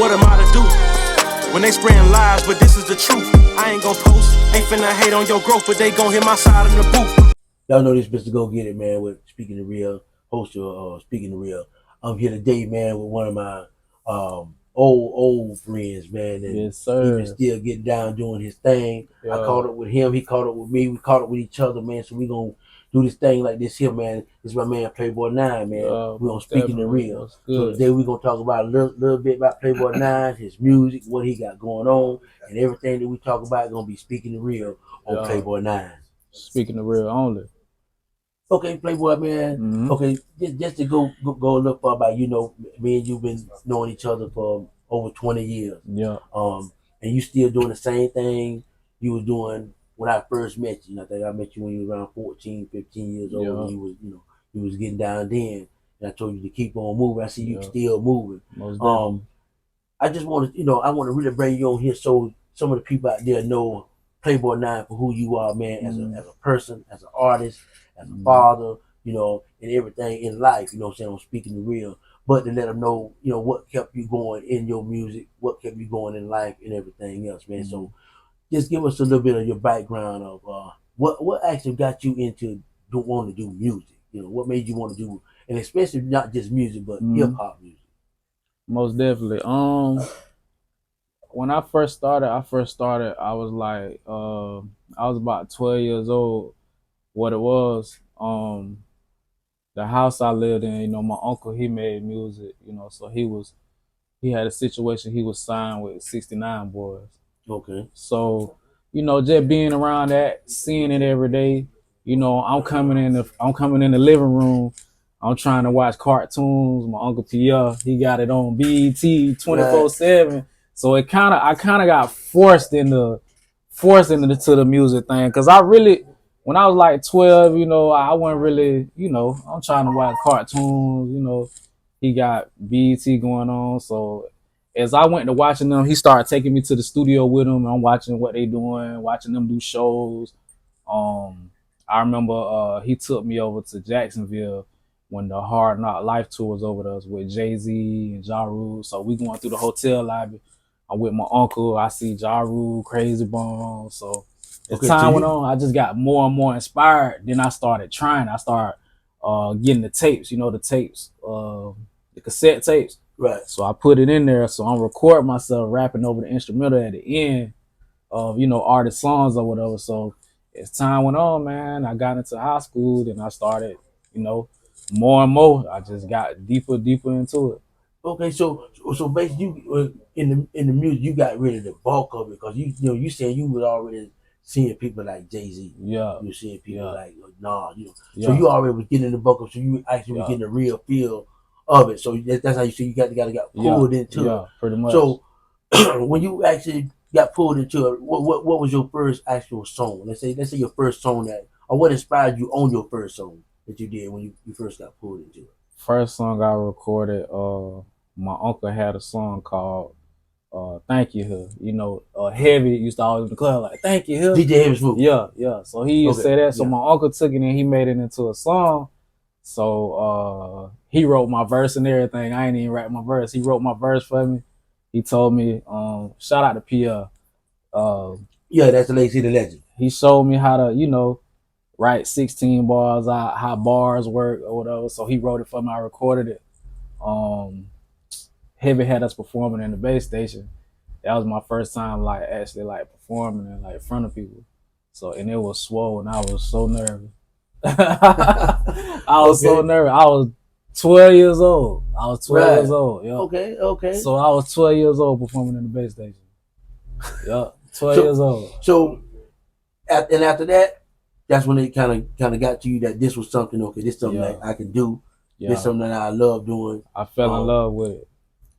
What am I to do? When they spraying lies, but this is the truth. I ain't gon' post, ain't finna hate on your growth, but they gon' hit my side in the booth. Y'all know this Mr. Go Get It, man, with Speaking the Real, host of Speaking the Real. I'm here today, man, with one of my old friends, man, and Yes, sir. he been still getting down doing his thing. Yeah. I caught up with him, he caught up with me, we caught up with each other, man, so we gonna do this thing like this here, man. This is my man Playboi9, man. We gonna Speaking the Real. So today we gonna talk about a little bit about Playboi9, his music, what he got going on, and everything that we talk about gonna be Speaking the Real on Playboi9. Speaking the Real only. Okay, Playboy, man. Okay, just to go a little far back, you know, me and you've been knowing each other for over 20 years. Yeah. And you still doing the same thing you was doing when I first met you. And I think I met you when you were around 14, 15 years old. And you was, you know, you was getting down then. And I told you to keep on moving. I see you still moving. I just want to, you know, I want to really bring you on here so some of the people out there know Playboi9 for who you are, man, as a person, as an artist, as a father, you know, and everything in life, you know what I'm saying, I'm speaking the real, but to let them know, you know, what kept you going in your music, what kept you going in life and everything else, man. So just give us a little bit of your background of what actually got you into wanting to do music, you know, what made you want to do, and especially not just music, but hip-hop music. Most definitely. When I first started, I was like, I was about 12 years old. What it was, the house I lived in, you know, my uncle, he made music, you know, so he had a situation, he was signed with 69 Boys. Okay. So, you know, just being around that, seeing it every day, you know, I'm coming in the living room, I'm trying to watch cartoons. My Uncle Pierre, he got it on BET 24/7. So I kind of got forced into the music thing, because when I was like 12, you know, I wasn't really, you know, I'm trying to watch cartoons, you know, he got BET going on. So as I went to watching them, he started taking me to the studio with him. I'm watching what they doing, watching them do shows. I remember he took me over to Jacksonville when the Hard Knock Life tour was over there with Jay-Z and Ja Rule. So we going through the hotel lobby. I'm with my uncle. I see Ja Rule, Crazy Bone. So as time went on, I just got more and more inspired. Then I started trying. I started getting the tapes, you know, the cassette tapes. Right. So I put it in there. So I'm recording myself rapping over the instrumental at the end of, you know, artist songs or whatever. So as time went on, man, I got into high school. Then I started, you know, more and more. I just got deeper into it. Okay, so basically, you in the music, you got rid of the bulk of it, because you know, you said you was already seeing people like Jay-Z. Yeah. You were seeing people like Nas, you know. So you already was getting the bulk of it, so you actually was getting the real feel of it. So that's how you see you got pulled into it. Pretty much. So when you actually got pulled into it, what was your first actual song? Let's say your first song or what inspired you on your first song that you did when you first got pulled into it? First song I recorded, my uncle had a song called Thank You Here. You know, Heavy used to always in the club like, Thank You Here. DJ Heavy Smooth. Yeah. So he used to say that. So my uncle took it and he made it into a song. So he wrote my verse and everything. I ain't even write my verse. He wrote my verse for me. He told me, shout out to Pierre. Yeah, that's the Lazy the Legend. He showed me how to, you know, write 16 bars out, how bars work or whatever. So he wrote it for me. I recorded it. Heavy had us performing in the base station. That was my first time actually performing in front of people. So, and it was swole and I was so nervous. I was so nervous. I was 12 years old. Years old. Yeah. Okay. So I was 12 years old performing in the base station. Yeah. 12 years old. So after that, that's when it kind of got to you that this was something. Okay, this is something that I can do. This is something that I love doing. I fell in love with it.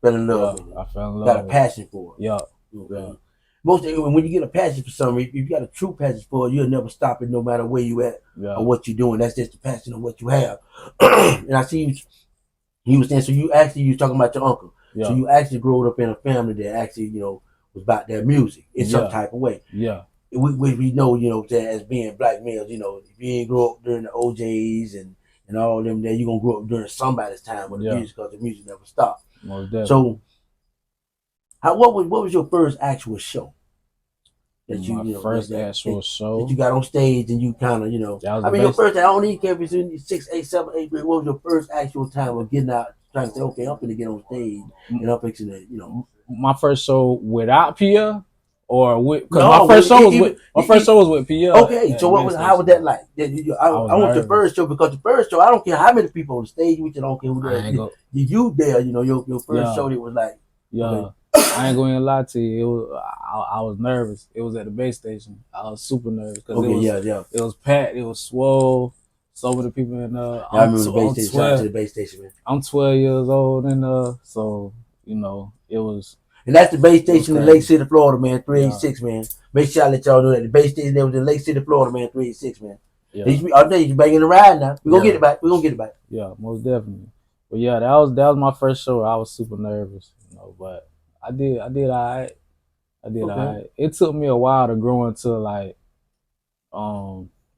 Fell in love with it. I fell in love. Got a passion for it. Yeah. Okay. Most when you get a passion for something, if you got a true passion for it, you'll never stop it, no matter where you at or what you're doing. That's just the passion of what you have. And I see you were saying, so you was talking about your uncle. Yeah. So you actually grew up in a family that actually, you know, was about their music in some type of way. Yeah. We know, you know, as being black males, you know, if you ain't grow up during the OJs and all of them, then you're gonna grow up during somebody's time with the music, because the music never stopped. Most definitely. So What was your first actual show that My first actual that show. you got on stage and you kind of That was I mean your first I don't even care if it's in 6, 8, 7, 8 grade. What was your first actual time of getting out trying to say okay I'm gonna get on stage and I'm fixing to My first show without Pia, or with because no my first show was even, with my first show was with Pia. okay, At so the what base was how was station. that like? I I was want your nervous. first show because the first show I don't care how many people on the stage with you, I don't care who I there. ain't go. You there, your first Yeah. show that was like Yeah, okay. I ain't going to lie to you. It was I was nervous. It was at the base station. I was super nervous because Okay, it was packed. It was swole. So many people in Yeah, I remember the base station. Shout out to the base station, man. I'm 12 years old and so it was. And that's the base station in crazy. Lake City, Florida, man. 386, man. Make sure I let y'all know that the base station there was in Lake City, Florida, man. 386, man. Yeah. All day you banging the ride now. We gonna get it back. We gonna get it back. Yeah, most definitely. But yeah, that was my first show. I was super nervous, but I did all right. I did all right. It took me a while to grow into like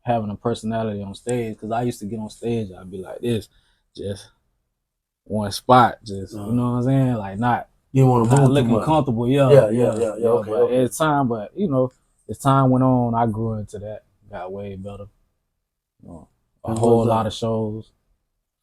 having a personality on stage, because I used to get on stage, I'd be like this, just one spot, just you know what I'm saying, like not you want to move looking too much. comfortable. Yeah. Okay, but okay. as time, as time went on, I grew into that, got way better. A whole lot of shows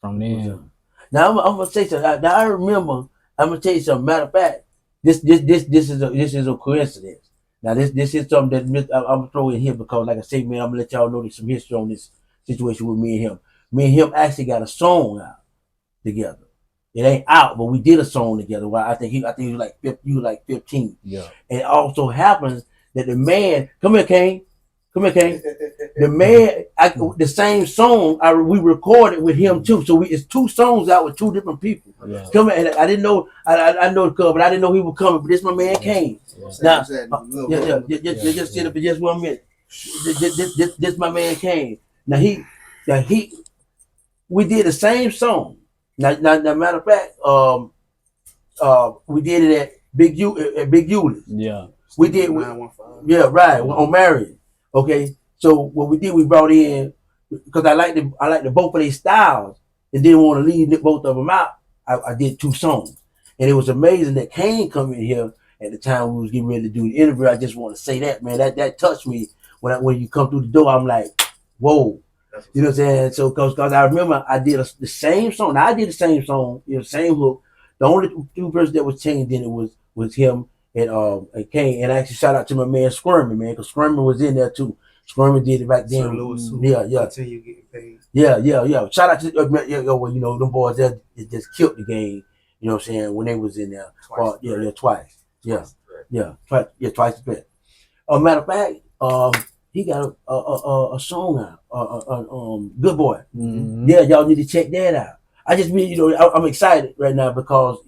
from then. Now I'm gonna say something. Now I remember. I'm gonna tell you something. Matter of fact, this is a coincidence. Now this is something that I'm gonna throw in here because, like I say, man, I'm gonna let y'all know there's some history on this situation with me and him. Me and him actually got a song out together. It ain't out, but we did a song together. Well, I think he was like 15. Yeah. And it also happens that the man, come here, Kane. The man, the same song we recorded with him too. So it's two songs out with two different people. Yeah. Come here, and I didn't know. I know the cover, but I didn't know he was coming. But this my man Kane. Now, just sit up for just 1 minute. This my man Kane. Now we did the same song. Now, matter of fact, we did it at Big Euless. Yeah. We did. Yeah, right. On Marion. Okay. So what we did, we brought in, because I like the both of their styles and didn't want to leave both of them out. I did two songs, and it was amazing that Kane come in here at the time we was getting ready to do the interview. I just want to say that, man, that touched me when you come through the door. I'm like, whoa. You know what I'm saying? So, cause I remember I did the same song. Now I did the same song, the same hook. The only two verses that was changed in it was him and Kane. And I actually shout out to my man Squirmy, man, because Squirmy was in there too. Squirmy did it back then. Sir Lewis, yeah. Continue getting paid. Yeah. Shout out to them boys that just killed the game. You know what I'm saying, when they was in there. Twice. Twice the threat. Matter of fact, he got a song out, Good Boy. Mm-hmm. Yeah, y'all need to check that out. I just mean, I'm excited right now because,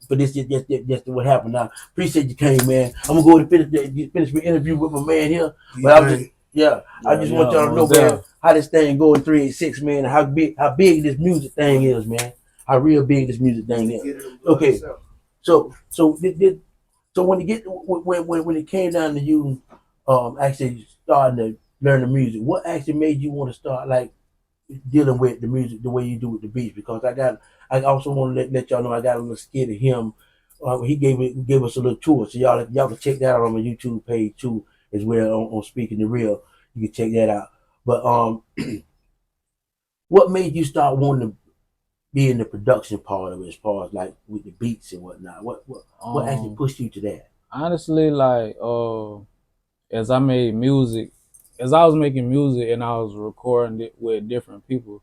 for this just what happened. Now, appreciate you came, man. I'm gonna go to finish my interview with my man here. But I just want y'all to know, man, how this thing go in 386, man, how big this music thing is, man. How real big this music thing is. Okay, so when it came down to you actually starting to learn the music, what actually made you want to start like dealing with the music the way you do with the beats? Because I also want to let y'all know I got a little skit of him. He gave us a little tour, so y'all can check that out on my YouTube page too, as well on Speaking the Real. You can check that out. But what made you start wanting to be in the production part of it, as far as like with the beats and whatnot? What actually pushed you to that? Honestly, like as I made music, as I was making music and I was recording it with different people,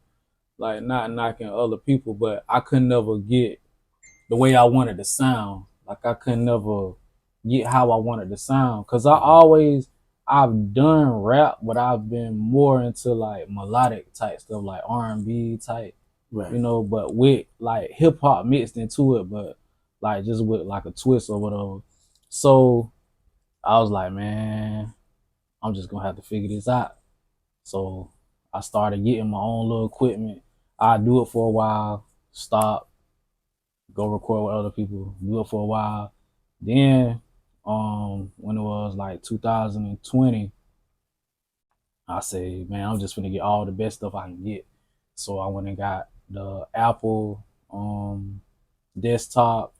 like not knocking other people, but I couldn't never get the way I wanted to sound. Like I couldn't never get how I wanted to sound, because I've done rap, but I've been more into like melodic type stuff, like R&B type, right? But with like hip hop mixed into it, but like just with like a twist or whatever. So I was like, man, I'm just gonna have to figure this out. So I started getting my own little equipment. I do it for a while, stop, go record with other people, do it for a while. Then when it was like 2020, I say, man, I'm just gonna get all the best stuff I can get. So I went and got the Apple desktop,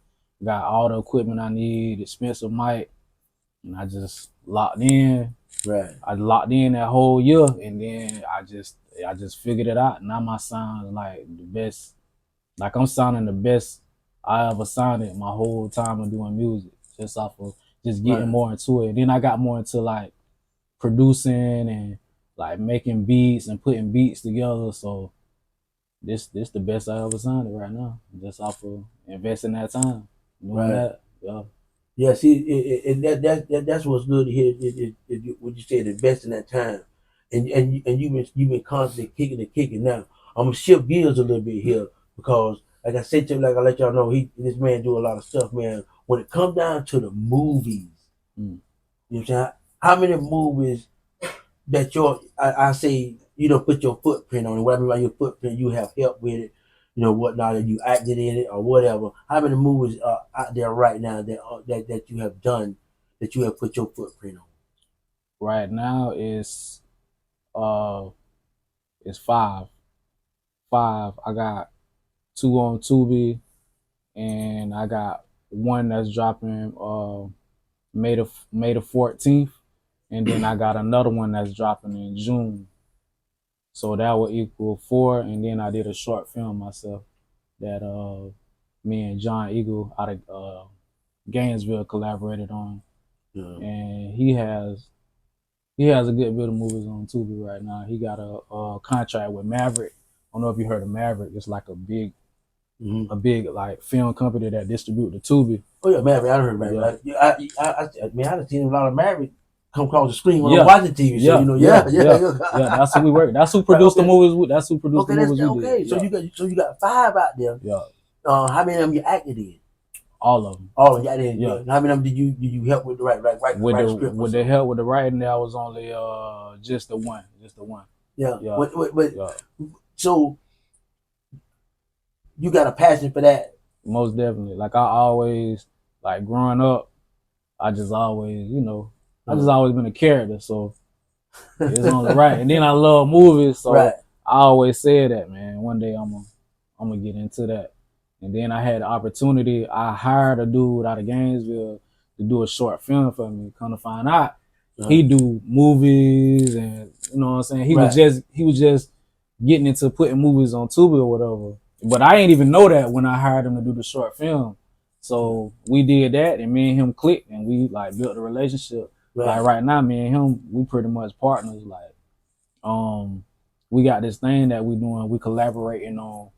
got all the equipment I need, expensive mic, and I just locked in. Right. I locked in that whole year, and then I just figured it out. Now my sound is like the best. Like I'm sounding the best I ever sounded my whole time of doing music, just off of just getting more into it. And then I got more into like producing and like making beats and putting beats together. So this the best I ever sounded right now, just off of investing that time doing that. Yeah. Yeah, see, that's what's good to hear. What you said, invest in that time, and you've been constantly kicking. Now I'm gonna shift gears a little bit here because, like I said to you, like I let y'all know, this man do a lot of stuff, man. When it comes down to the movies, you know what I'm saying? How many movies that I say you don't put your footprint on it? What I mean by your footprint, you have help with it, whatnot, and you acted in it or whatever. How many movies are out there right now that you have done that you have put your footprint on? Right now it's five. I got two on Tubi, and I got one that's dropping May the 14th, and then I got another one that's dropping in June. So that would equal four, and then I did a short film myself that me and John Eagle out of Gainesville collaborated on, and he has a good bit of movies on Tubi right now. He got a contract with Maverick. I don't know if you heard of Maverick. It's like a big like film company that distribute the Tubi. Oh yeah, Maverick. I heard Maverick. Yeah. I've seen a lot of Maverick come across the screen when I'm watching TV. So yeah. That's who we work. That's who produced the movies. That's who produced the movies. Okay, so you got five out there. Yeah. How many of them you acted in? All of them. All of them. Yeah. How many of them did you help with the right script? With the help with the writing, there was only just the one. Yeah. So you got a passion for that? Most definitely. Like I always, like growing up, I just always, I just always been a character. So it's only right. And then I love movies, so I always said that, man. One day I'm gonna get into that. And then I had the opportunity. I hired a dude out of Gainesville to do a short film for me. Come to find out, he do movies, and you know what I'm saying. He was just getting into putting movies on Tubi or whatever. But I didn't even know that when I hired him to do the short film. So we did that, and me and him clicked, and we like built a relationship. Like right now, me and him, we pretty much partners. Like, we got this thing that we doing. We collaborating on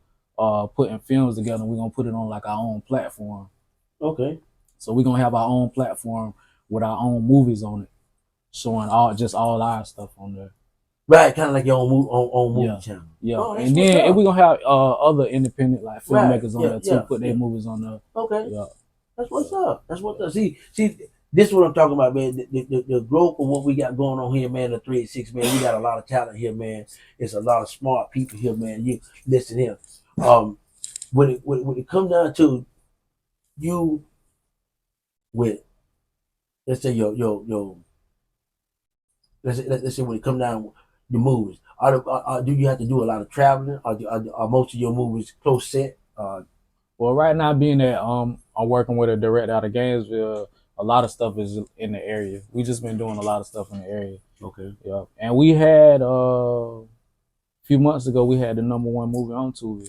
putting films together. We're gonna put it on like our own platform. Okay. So we're gonna have our own platform with our own movies on it, showing all our stuff on there. Right, kind of like your own movie channel. Yeah, and then we're gonna have other independent like filmmakers on there too, put their movies on there. Okay. Yeah. That's what's up. See, this is what I'm talking about, man. The growth of what we got going on here, man. The 386, man. We got a lot of talent here, man. It's a lot of smart people here, man. You listen here. When it comes down to you with, let's say your let's say when it comes down the movies, do you have to do a lot of traveling? Are most of your movies close set? Well, right now, being that I'm working with a director out of Gainesville, a lot of stuff is in the area. We just been doing a lot of stuff in the area. Okay. Yeah, and we had a few months ago, we had the #1 movie on Tubi.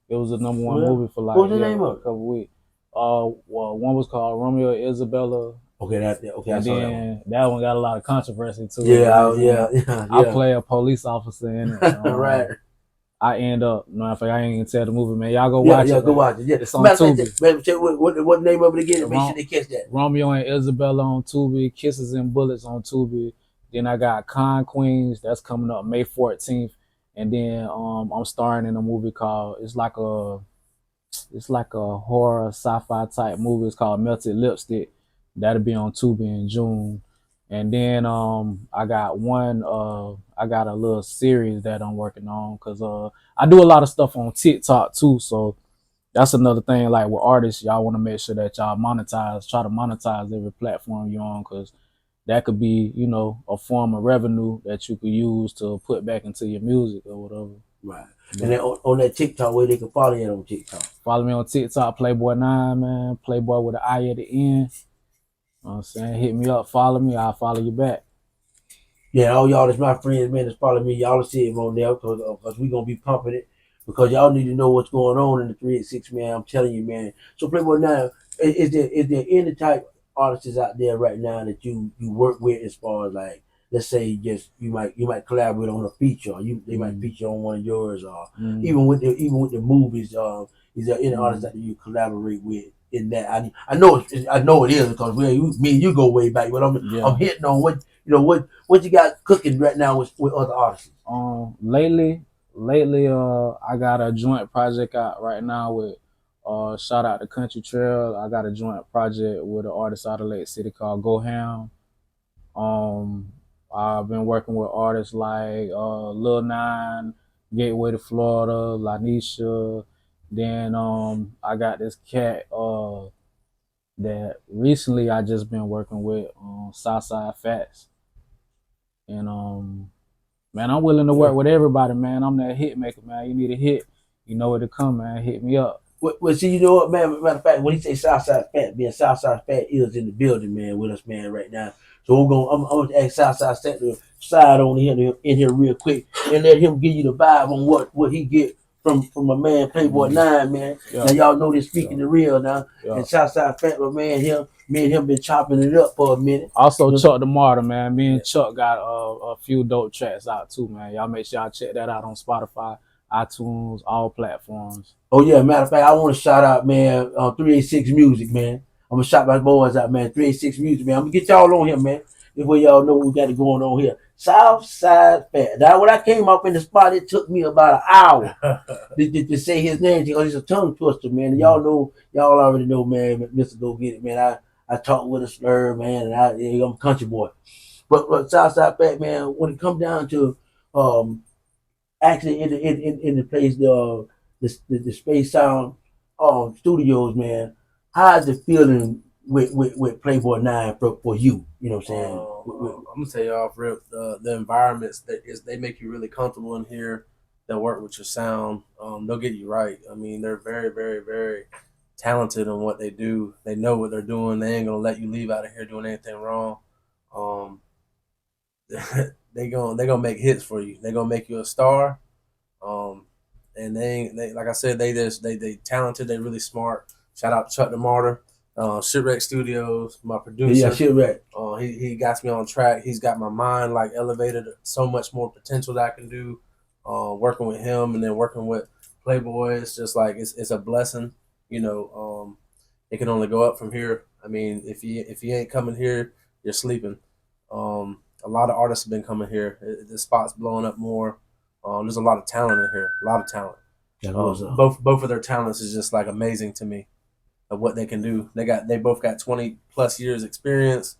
It was the #1 movie for like what was the name of it? A couple weeks. Well, one was called Romeo and Isabella. Okay, and then that one got a lot of controversy too. Yeah. I play a police officer in it. Right. I end up, no, if I ain't even tell the movie, man, y'all go watch it. Yeah, go watch it. Yeah, it's on Tubi. What name of it again? Make sure they catch that. Romeo and Isabella on Tubi, Kisses and Bullets on Tubi. Then I got Con Queens that's coming up May 14th, and then I'm starring in a movie called it's like a horror sci-fi type movie. It's called Melted Lipstick. That'll be on Tubi in June. And then I got a little series that I'm working on because I do a lot of stuff on TikTok too. So that's another thing. Like with artists, y'all want to make sure that y'all try to monetize every platform you're on, because that could be, a form of revenue that you could use to put back into your music or whatever. Right. But And then on that TikTok, where they can follow you on TikTok. follow me on TikTok, Playboi9, man. Playboy with an I at the end. You know what I'm saying? Hit me up, follow me, I'll follow you back. Yeah, all y'all that's my friends, man, that's following me. Y'all will see it on there because we going to be pumping it. Because y'all need to know what's going on in the 386, man. I'm telling you, man. So Playboi9, is there any type artists out there right now that you work with as far as like, let's say just you might collaborate on a feature, or they might feature on one of yours, or even with the movies, is there any artist that you collaborate with in that? I know it is because me and you go way back, but I'm hitting on what you got cooking right now with other artists. Lately, I got a joint project out right now with shout out to Country Trail. I got a joint project with an artist out of Lake City called Go Ham. I've been working with artists like Lil Nine, Gateway to Florida, Lanisha. Then I got this cat that recently I just been working with Southside Fats. And man, I'm willing to work with everybody, man. I'm that hit maker, man. You need a hit, you know where to come, man. Hit me up. Well, see, you know what, man? Matter of fact, when he say Southside Fat, man, Southside Fat is in the building, man, with us, man, right now. So I'm gonna ask Southside Fat to slide on in here real quick and let him give you the vibe on what he get from my man Playboi9, man. Yeah. Now y'all know this speaking the real now. Yeah. And Southside Fat, my man, me and him been chopping it up for a minute. Also, Chuck the Martyr, man. Me and Chuck got a few dope tracks out too, man. Y'all make sure y'all check that out on Spotify, iTunes, all platforms. Oh yeah, matter of fact, I want to shout out, man, 386 Music, man. I'm gonna shout my boys out, man. 386 Music, man. I'm gonna get y'all on here, man. This way y'all know what we got going on here. Southside Fat. Now, when I came up in the spot, it took me about an hour to say his name because he's a tongue twister, man. And y'all already know, man. Mr. Go Get It, man. I talk with a slur, man, and I'm a country boy. But Southside Fat, man. When it comes down to actually in the place the Space Sound studios, man. How's it feeling with Playboi9 for you? You know what I'm saying? I'm gonna tell you off rip, the environments they make you really comfortable in here. They'll work with your sound. They'll get you right. I mean, they're very, very, very talented in what they do. They know what they're doing. They ain't gonna let you leave out of here doing anything wrong. They gonna make hits for you. They gonna make you a star. And they like I said, they talented. They really smart. Shout out to Chuck the Martyr, Shipwreck Studios, my producer. Yeah, Shipwreck. He got me on track. He's got my mind like elevated. So much more potential that I can do. Working with him and then working with Playboy, it's just like it's a blessing. You know, it can only go up from here. I mean, if you ain't coming here, you're sleeping. A lot of artists have been coming here. The spot's blowing up more. There's a lot of talent in here. A lot of talent. Yeah, both of their talents is just like amazing to me of what they can do. They both got 20 plus years experience,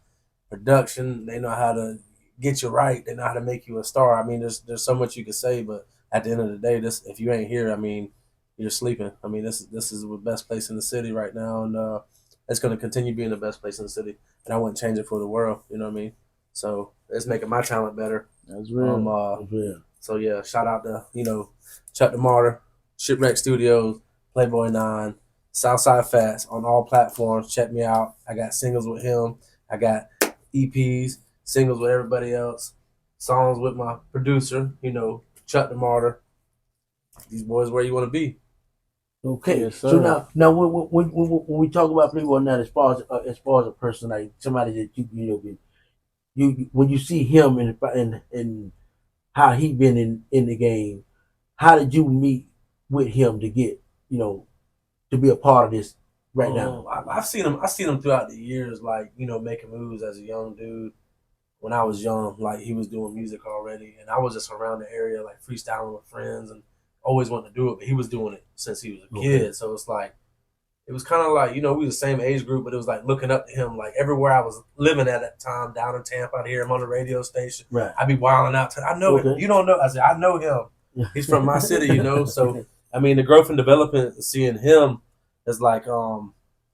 production. They know how to get you right. They know how to make you a star. I mean, there's so much you could say, but at the end of the day, if you ain't here, I mean, you're sleeping. I mean, this is the best place in the city right now, and it's going to continue being the best place in the city. And I wouldn't change it for the world. You know what I mean? So it's making my talent better. That's real. That's real. So yeah, shout out to Chuck the Martyr, Shipwreck Studios, Playboi9, Southside Fats on all platforms. Check me out. I got singles with him. I got EPs, singles with everybody else, songs with my producer. Chuck the Martyr. These boys where you want to be. Okay, yes, so now when we talk about Playboi9, as far as a person like somebody that you when you see him in how he been in the game, how did you meet with him to get to be a part of this right now? I've seen him throughout the years, like making moves as a young dude. When I was young, like he was doing music already, and I was just around the area, like freestyling with friends, and always wanted to do it. But he was doing it since he was a kid, so it's like it was kind of like we were the same age group, but it was like looking up to him. Like everywhere I was living at that time, down in Tampa, I'd hear him on the radio station. Right. I'd be wilding out. I know him. You don't know. I said I know him. He's from my city, So I mean, the growth and development, seeing him is like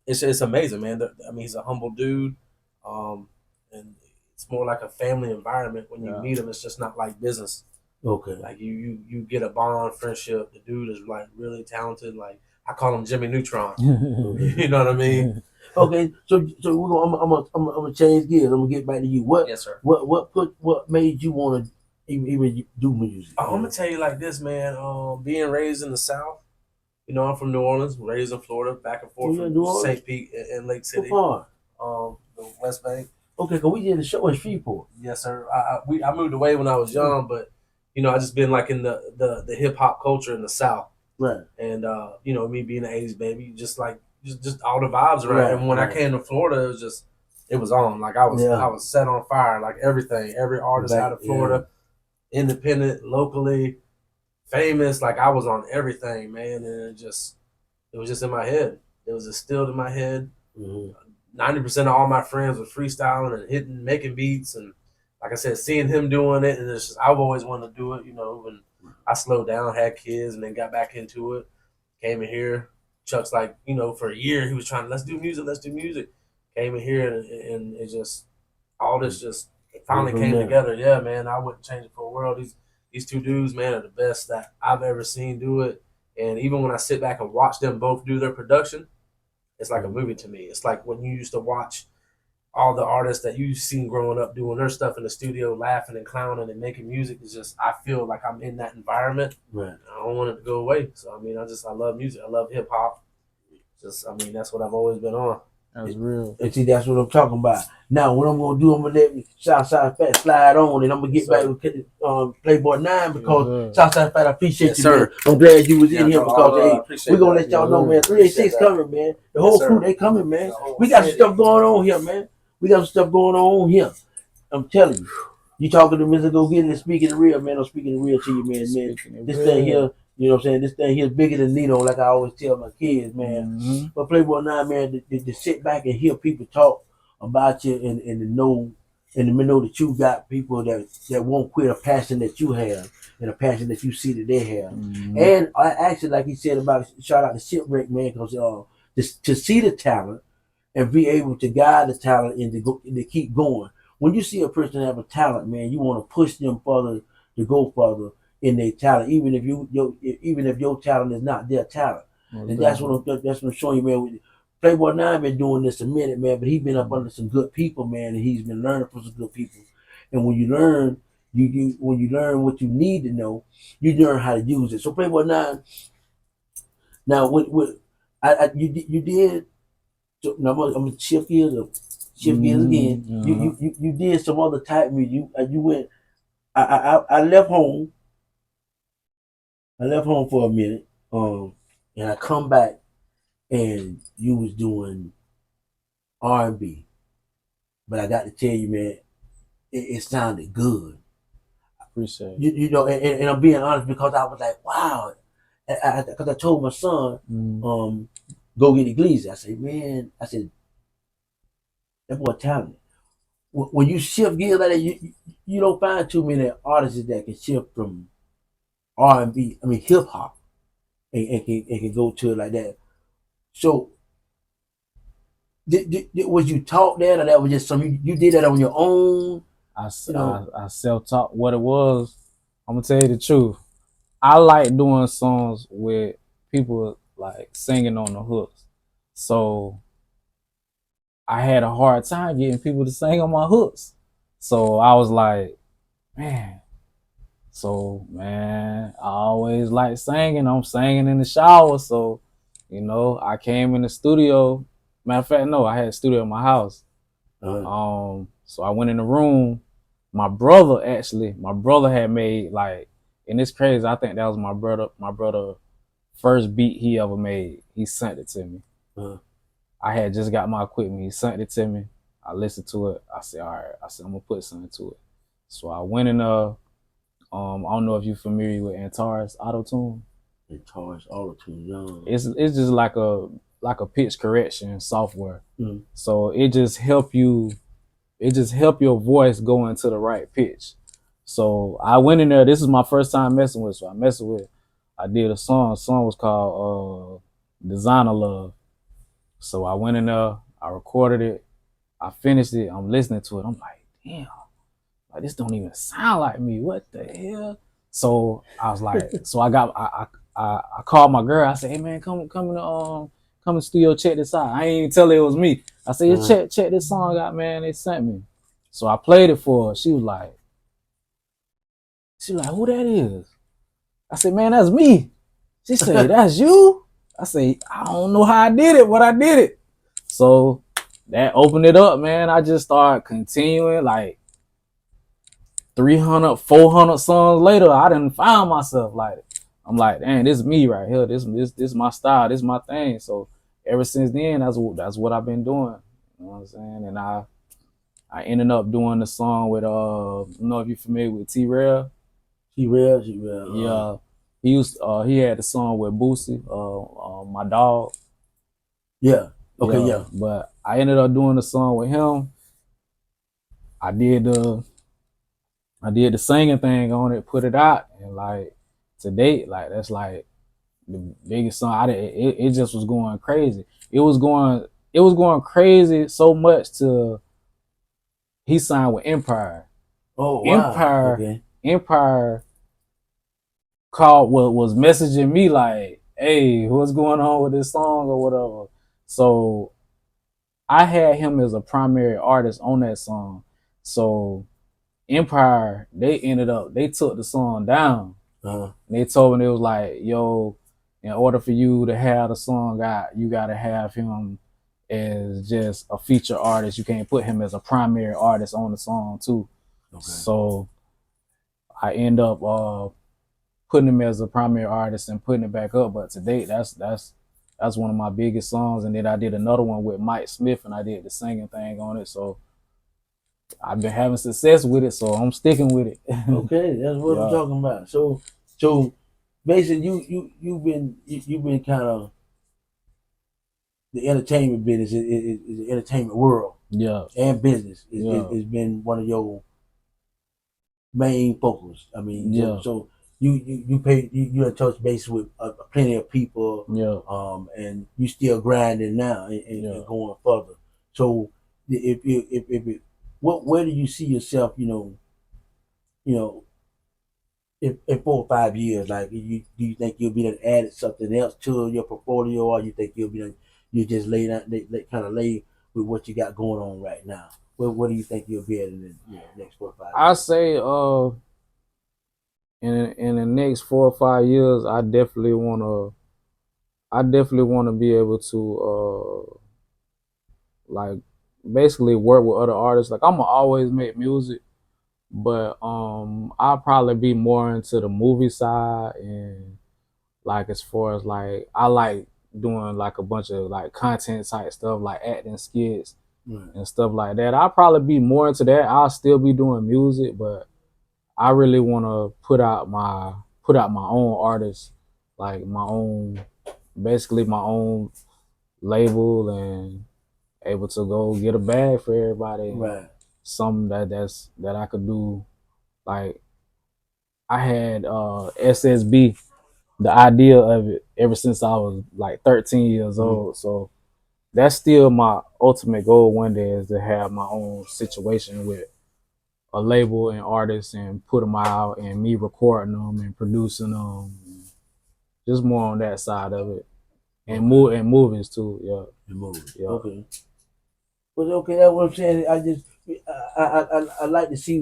it's amazing, man. I mean, he's a humble dude, and it's more like a family environment when you meet him. It's just not like business. Okay. Like you get a bond friendship. The dude is like really talented. Like I call him Jimmy Neutron. You know what I mean? Okay, so we're gonna I'm gonna change gears. I'm gonna get back to you. Yes, sir. What made you want to even do music? I'm gonna tell you like this, man. Being raised in the South, you know, I'm from New Orleans, raised in Florida, back and forth New from Orleans? St. Pete and Lake What City, part? the West Bank. Okay, cause we did a show in Shreveport. Yes, sir. I moved away when I was young, but you know, I just been like in the hip hop culture in the South, Right. and you know, me being an '80s baby, just like just all the vibes around. Right, And when I came to Florida, it was on. Like I was set on fire. Like everything, every artist out of Florida, independent, locally, famous. Like I was on everything, man, and it was just in my head. It was instilled in my head. 90% of all my friends were freestyling and hitting, making beats, and like I said, seeing him doing it, and it's just I've always wanted to do it. You know, when I slowed down, had kids, and then got back into it, came in here. Chuck's like, you know, for a year he was trying to let's do music. Came in here and it just all this just finally came together. Yeah, man, I wouldn't change it for a world. These two dudes, man, are the best that I've ever seen do it. And even when I sit back and watch them both do their production, it's like a movie to me. It's like when you used to watch all the artists that you've seen growing up doing their stuff in the studio, laughing and clowning and making music. It's just I feel like I'm in that environment. Right. I don't want it to go away. So I mean, I love music. I love hip hop. Just I mean, that's what I've always been on. That's real. And see, that's what I'm talking about. Now, what I'm gonna do, I'm gonna let Southside Fat slide on, and I'm gonna get back with Playboi9 because Southside Fat, I appreciate you, man. I'm glad you was in here because we're gonna let y'all know, man. 386 coming, man. The whole crew, they coming, man. We got some stuff going on here, man. We got some stuff going on here. I'm telling you. You talking to Mr. Go Get It and speaking the real, man. I'm speaking the real to you, man. This thing here, you know what I'm saying? This thing here is bigger than Nino, like I always tell my kids, man. But Playboi9, man, to sit back and hear people talk about you and to know that you got people that won't quit a passion that you have and a passion that you see that they have. And I actually, like he said about shout out to Shipwreck, man, because to see the talent and be able to guide the talent and to keep going. When you see a person have a talent, man, you want to push them further to go further in their talent, even if your talent is not their talent. And that's what I'm showing you, man. Playboi9 been doing this a minute, man, but he's been up under some good people, man, and he's been learning from some good people. And when you learn, when you learn what you need to know, you learn how to use it. So Playboi9, now you did. So now I'm gonna shift gears again. You did some other type music. You went. I left home. I left home for a minute. And I come back, and you was doing R&B. But I got to tell you, man, it sounded good. Appreciate it. You know, and I'm being honest because I was like, wow. Because I told my son, go get Iglesias. I said, man, that boy talented. When you shift gears like that, you don't find too many artists that can shift from R&B, I mean hip hop, and can go to it like that. So, was you taught that, or that was just something you did that on your own? I self-taught. What it was, I'm gonna tell you the truth. I like doing songs with people like singing on the hooks. So I had a hard time getting people to sing on my hooks. So I was like, man. So man, I always like singing. I'm singing in the shower. So, you know, I came in the studio. Matter of fact, no, I had a studio in my house. So I went in the room. My brother had made like, and it's crazy. I think that was my brother first beat he ever made. He sent it to me. I had just got my equipment. He sent it to me. I listened to it. I said, all right. I said, I'm gonna put something to it. So I went in I don't know if you're familiar with Antares Auto-Tune. Antares Auto-Tune, yeah. It's just like a pitch correction software. So it just help your voice go into the right pitch. So I went in there. This is my first time messing with. So I did a song. The song was called Designer Love. So I went in there. I recorded it. I finished it. I'm listening to it. I'm like, damn, like this don't even sound like me. What the hell? So I was like, so I called my girl. I said, hey man, come in the studio, check this out. I ain't even tell her it was me. I said, yeah, check this song out, man. They sent me. So I played it for her. She was like, who that is? I said, man, that's me. She said, that's you? I said, I don't know how I did it, but I did it. So that opened it up, man. I just started continuing, like 300, 400 songs later, I didn't find myself like, I'm like, dang, this is me right here. This my style. This my thing. So ever since then, that's what I've been doing. You know what I'm saying? And I ended up doing the song with I don't know if you're familiar with T-Rail. T-Rail. Yeah. He had the song with Boosie, my dog. Yeah. Okay, yeah. But I ended up doing the song with him. I did the singing thing on it, put it out, and like to date, like that's like the biggest song. It just was going crazy. It was going crazy so much to he signed with Empire. Oh wow. Empire called was messaging me like, hey, what's going on with this song or whatever. So I had him as a primary artist on that song. So Empire, they took the song down. And they told me, it was like, yo, in order for you to have the song out, you gotta have him as just a feature artist. You can't put him as a primary artist on the song too. Okay. So I end up putting him as a primary artist and putting it back up. But to date, that's one of my biggest songs. And then I did another one with Mike Smith, and I did the singing thing on it. So I've been having success with it, so I'm sticking with it. Okay, that's what I'm talking about. So basically, you've been kind of the entertainment business is the entertainment world. Yeah, and business has been one of your main focus. I mean, so you have touched base with plenty of people. And you still grinding now and going further. So if where do you see yourself? You know, in 4 or 5 years, like do you think you'll be done added something else to your portfolio, or you think you'll be done, you just lay kind of lay with what you got going on right now? What do you think you'll be at in the next 4 or 5 years? I say in the next 4 or 5 years, I definitely wanna be able to like basically work with other artists. Like I'ma always make music, but I'll probably be more into the movie side, and like as far as like I like doing like a bunch of like content type stuff, like acting skits and stuff like that. I'll probably be more into that. I'll still be doing music, but I really want to put out my own artists, like basically my own label, and able to go get a bag for everybody. Right. Something that I could do. Like I had SSB, the idea of it ever since I was like 13 years old. So that's still my ultimate goal one day, is to have my own situation with a label and artists and put them out, and me recording them and producing them. Just more on that side of it. And movies too, And movies. Yeah. Okay. Well, okay, that's what I'm saying. I like to see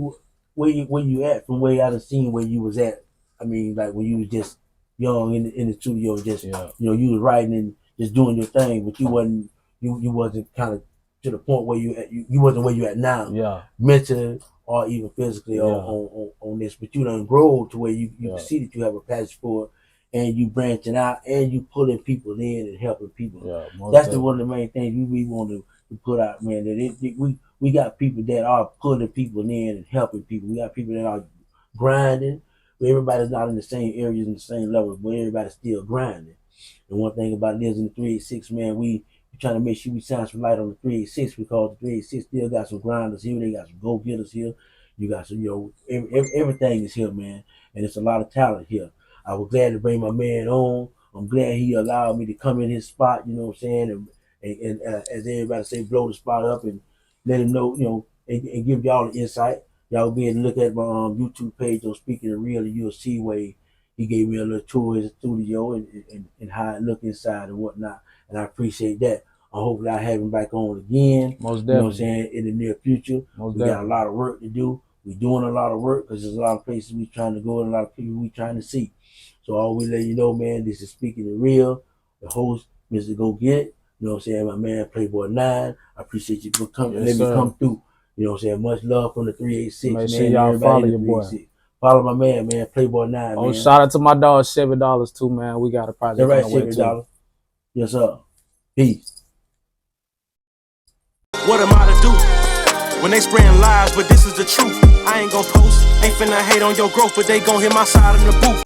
where you at from where I done seen where you was at. I mean, like when you was just young in the studio, just you was writing and just doing your thing, but you wasn't kind of to the point where you wasn't where you at now. Yeah. Mentally or even physically on this, but you done grow to where you can see that you have a passion for it, and you branching out and you pulling people in and helping people. That's one of the main things we want to put out, man. That we got people that are pulling people in and helping people. We got people that are grinding, but everybody's not in the same areas and the same levels, but everybody's still grinding. And one thing about it is, in the 386, man, we trying to make sure we shine some light on the 386, because the 386 still got some grinders here. They got some go-getters here. You got some, everything is here, man. And it's a lot of talent here. I was glad to bring my man on. I'm glad he allowed me to come in his spot, you know what I'm saying? And as everybody say, blow the spot up and let him know, and give y'all the insight. Y'all be able to look at my YouTube page, though, Speaking of Real, and you'll see where he gave me a little tour of his studio and how it look inside and whatnot. And I appreciate that. I hope that I have him back on again. Most You know what I'm definitely. saying? In the near future. Most We got a definitely. lot of work to do. We're doing a lot of work because there's a lot of places we trying to go and a lot of people we trying to see. So all we let you know, man, this is Speaking of Real. The host, Mr. Go Get It. You know what I'm saying? My man, Playboi9. I appreciate you for coming. Yes, Let me sir. come through. You know what I'm saying? Much love from the 386, Make man. sure And y'all everybody follow in the your boy. 386. Follow my man, Playboi9, Oh, man. shout out to my dog $7 too, man. We got a project That's right, on the way too. $7. Yes, sir. Peace. What am I to do when they spraying lies, but this is the truth? I ain't gon' post, ain't finna hate on your growth, but they gon' hit my side in the booth.